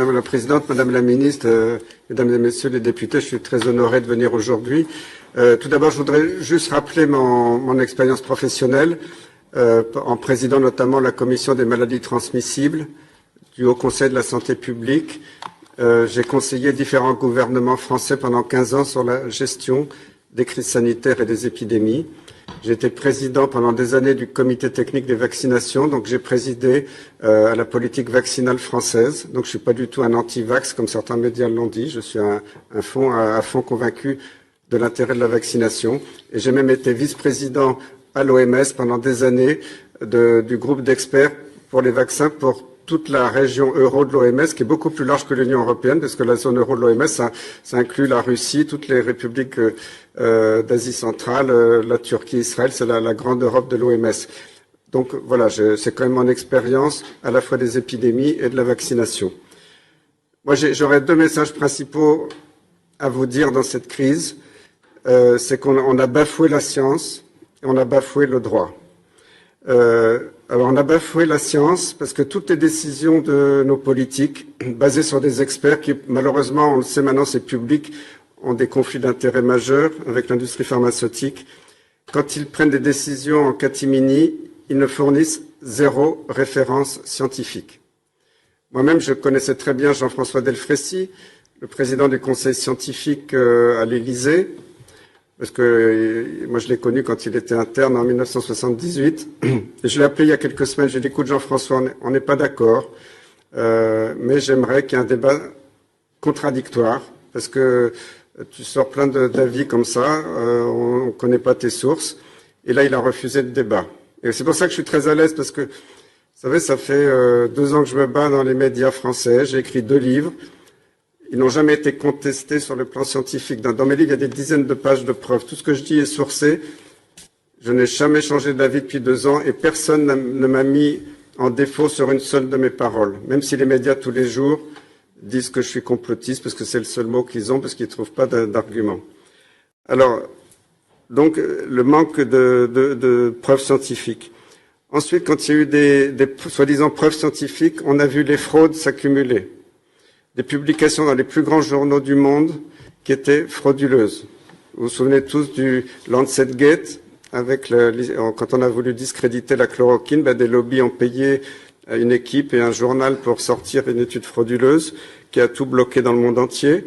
Madame la Présidente, Madame la Ministre, Mesdames et Messieurs les députés, je suis très honoré de venir aujourd'hui. Tout d'abord, je voudrais juste rappeler mon expérience professionnelle en présidant notamment la Commission des maladies transmissibles du Haut Conseil de la santé publique. J'ai conseillé différents gouvernements français pendant 15 ans sur la gestion des crises sanitaires et des épidémies. J'ai été président pendant des années du comité technique des vaccinations, donc j'ai présidé à la politique vaccinale française. Donc je suis pas du tout un anti-vax comme certains médias l'ont dit. Je suis à fond convaincu de l'intérêt de la vaccination. Et j'ai même été vice-président à l'OMS pendant des années du groupe d'experts pour les vaccins pour toute la région euro de l'OMS, qui est beaucoup plus large que l'Union européenne, parce que la zone euro de l'OMS, ça inclut la Russie, toutes les républiques d'Asie centrale, la Turquie, Israël, c'est la grande Europe de l'OMS. Donc voilà, c'est quand même mon expérience à la fois des épidémies et de la vaccination. Moi, j'aurais deux messages principaux à vous dire dans cette crise. C'est qu'on a bafoué la science et on a bafoué le droit. Alors on a bafoué la science parce que toutes les décisions de nos politiques, basées sur des experts qui, malheureusement, on le sait maintenant, c'est public, ont des conflits d'intérêts majeurs avec l'industrie pharmaceutique. Quand ils prennent des décisions en catimini, ils ne fournissent zéro référence scientifique. Moi-même, je connaissais très bien Jean-François Delfraissy, le président du conseil scientifique à l'Élysée, parce que moi je l'ai connu quand il était interne en 1978. Et je l'ai appelé il y a quelques semaines, j'ai dit écoute Jean-François, on n'est pas d'accord, mais j'aimerais qu'il y ait un débat contradictoire, parce que tu sors plein d'avis comme ça, on ne connaît pas tes sources. Et là, il a refusé le débat. Et c'est pour ça que je suis très à l'aise, parce que, vous savez, ça fait 2 ans que je me bats dans les médias français, j'ai écrit 2 livres. Ils n'ont jamais été contestés sur le plan scientifique. Dans mes livres, il y a des dizaines de pages de preuves. Tout ce que je dis est sourcé. Je n'ai jamais changé d'avis depuis 2 ans et personne ne m'a mis en défaut sur une seule de mes paroles. Même si les médias, tous les jours, disent que je suis complotiste parce que c'est le seul mot qu'ils ont, parce qu'ils ne trouvent pas d'argument. Alors, donc, le manque de preuves scientifiques. Ensuite, quand il y a eu des soi-disant preuves scientifiques, on a vu les fraudes s'accumuler. Des publications dans les plus grands journaux du monde qui étaient frauduleuses. Vous vous souvenez tous du Lancet Gate, quand on a voulu discréditer la chloroquine, des lobbies ont payé une équipe et un journal pour sortir une étude frauduleuse qui a tout bloqué dans le monde entier.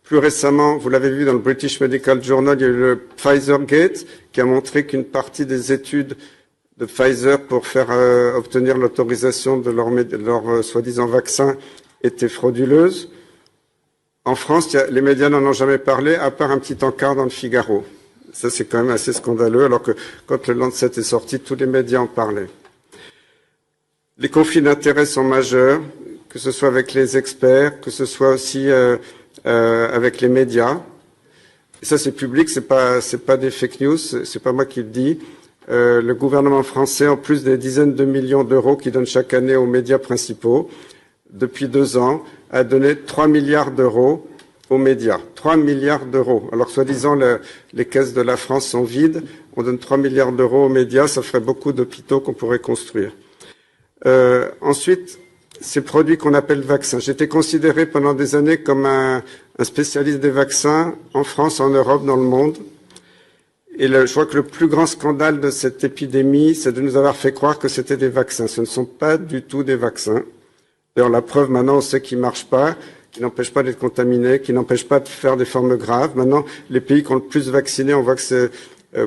Plus récemment, vous l'avez vu dans le British Medical Journal, il y a eu le Pfizer Gate qui a montré qu'une partie des études de Pfizer pour faire obtenir l'autorisation de leur soi-disant vaccin était frauduleuse. En France, les médias n'en ont jamais parlé, à part un petit encart dans le Figaro. Ça, c'est quand même assez scandaleux, alors que quand le Lancet est sorti, tous les médias en parlaient. Les conflits d'intérêts sont majeurs, que ce soit avec les experts, que ce soit aussi avec les médias. Et ça, c'est public, c'est pas des fake news, c'est pas moi qui le dis. Le gouvernement français, en plus des dizaines de millions d'euros qu'il donne chaque année aux médias principaux, depuis 2 ans, a donné 3 milliards d'euros aux médias. 3 milliards d'euros. Alors, soi-disant, les caisses de la France sont vides. On donne 3 milliards d'euros aux médias. Ça ferait beaucoup d'hôpitaux qu'on pourrait construire. Ensuite, ces produits qu'on appelle vaccins. J'étais considéré pendant des années comme un spécialiste des vaccins en France, en Europe, dans le monde. Et je crois que le plus grand scandale de cette épidémie, c'est de nous avoir fait croire que c'était des vaccins. Ce ne sont pas du tout des vaccins. D'ailleurs, la preuve, maintenant, on sait qu'ils ne marchent pas, qu'ils n'empêchent pas d'être contaminés, qu'ils n'empêchent pas de faire des formes graves. Maintenant, les pays qui ont le plus vacciné, on voit que c'est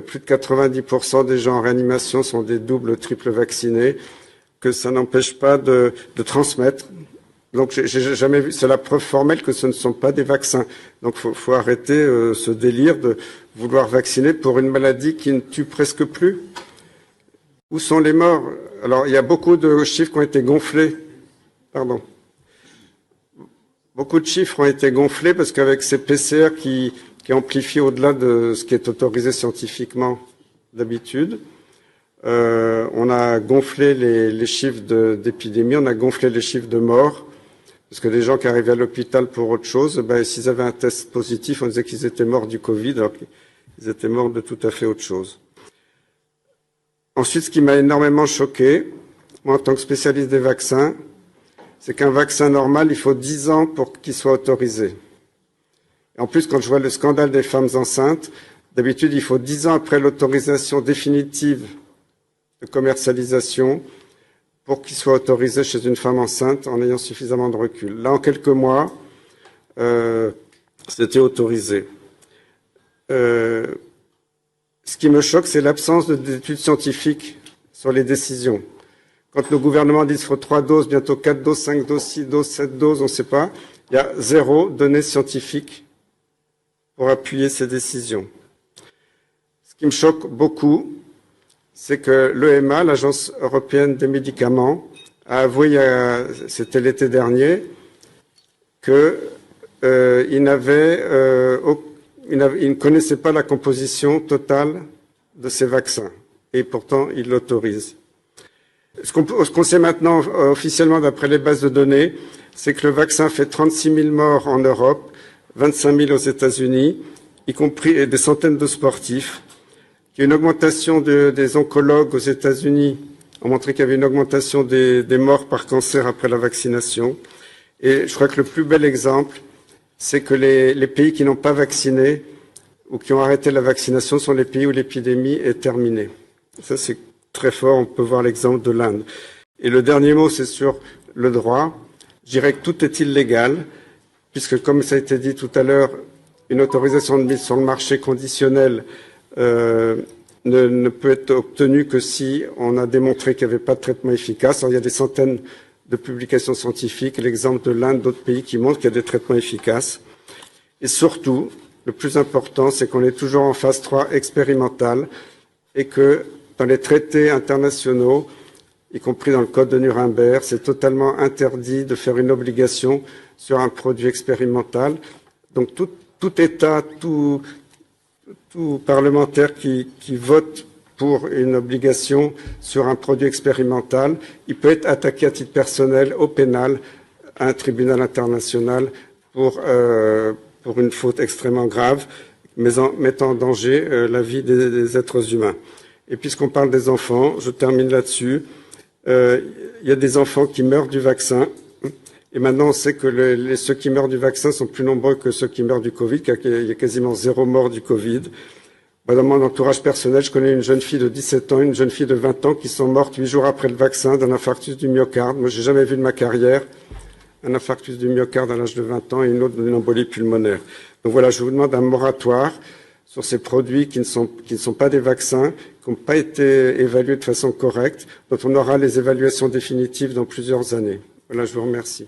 plus de 90% des gens en réanimation sont des doubles, triples vaccinés, que ça n'empêche pas de transmettre. Donc, j'ai jamais vu, c'est la preuve formelle que ce ne sont pas des vaccins. Donc, faut arrêter ce délire de vouloir vacciner pour une maladie qui ne tue presque plus. Où sont les morts? Alors, il y a beaucoup de chiffres qui ont été gonflés. Pardon. Beaucoup de chiffres ont été gonflés parce qu'avec ces PCR qui amplifient au-delà de ce qui est autorisé scientifiquement d'habitude, on a gonflé les chiffres d'épidémie, on a gonflé les chiffres de morts, parce que les gens qui arrivaient à l'hôpital pour autre chose, s'ils avaient un test positif, on disait qu'ils étaient morts du Covid, alors qu'ils étaient morts de tout à fait autre chose. Ensuite, ce qui m'a énormément choqué, moi en tant que spécialiste des vaccins, c'est qu'un vaccin normal, il faut 10 ans pour qu'il soit autorisé. Et en plus, quand je vois le scandale des femmes enceintes, d'habitude, il faut 10 ans après l'autorisation définitive de commercialisation pour qu'il soit autorisé chez une femme enceinte en ayant suffisamment de recul. Là, en quelques mois, c'était autorisé. Ce qui me choque, c'est l'absence d'études scientifiques sur les décisions. Quand nos gouvernements disent qu'il faut 3 doses, bientôt 4 doses, 5 doses, 6 doses, 7 doses, on ne sait pas, il y a 0 données scientifiques pour appuyer ces décisions. Ce qui me choque beaucoup, c'est que l'EMA, l'Agence européenne des médicaments, a avoué, c'était l'été dernier, qu'il ne connaissait pas la composition totale de ces vaccins. Et pourtant, il l'autorise. Ce qu'on sait maintenant officiellement d'après les bases de données, c'est que le vaccin fait 36 000 morts en Europe, 25 000 aux États-Unis, y compris des centaines de sportifs. Il y a une augmentation des oncologues aux États-Unis ont montré qu'il y avait une augmentation des morts par cancer après la vaccination. Et je crois que le plus bel exemple, c'est que les pays qui n'ont pas vacciné ou qui ont arrêté la vaccination sont les pays où l'épidémie est terminée. Ça, c'est très fort. On peut voir l'exemple de l'Inde. Et le dernier mot, c'est sur le droit. Je dirais que tout est illégal, puisque, comme ça a été dit tout à l'heure, une autorisation de mise sur le marché conditionnelle ne peut être obtenue que si on a démontré qu'il n'y avait pas de traitement efficace. Alors, il y a des centaines de publications scientifiques, l'exemple de l'Inde, d'autres pays qui montrent qu'il y a des traitements efficaces. Et surtout, le plus important, c'est qu'on est toujours en phase 3 expérimentale et que dans les traités internationaux, y compris dans le Code de Nuremberg, c'est totalement interdit de faire une obligation sur un produit expérimental. Donc tout État, tout parlementaire qui vote pour une obligation sur un produit expérimental, il peut être attaqué à titre personnel au pénal à un tribunal international pour une faute extrêmement grave, mais en mettant en danger la vie des êtres humains. Et puisqu'on parle des enfants, je termine là-dessus. Il y a des enfants qui meurent du vaccin. Et maintenant, on sait que ceux qui meurent du vaccin sont plus nombreux que ceux qui meurent du Covid, car il y a quasiment 0 mort du Covid. Dans mon entourage personnel, je connais une jeune fille de 17 ans, une jeune fille de 20 ans qui sont mortes 8 jours après le vaccin d'un infarctus du myocarde. Moi, j'ai jamais vu de ma carrière un infarctus du myocarde à l'âge de 20 ans et une autre d'une embolie pulmonaire. Donc voilà, je vous demande un moratoire sur ces produits qui ne sont pas des vaccins, qui n'ont pas été évalués de façon correcte, dont on aura les évaluations définitives dans plusieurs années. Voilà, je vous remercie.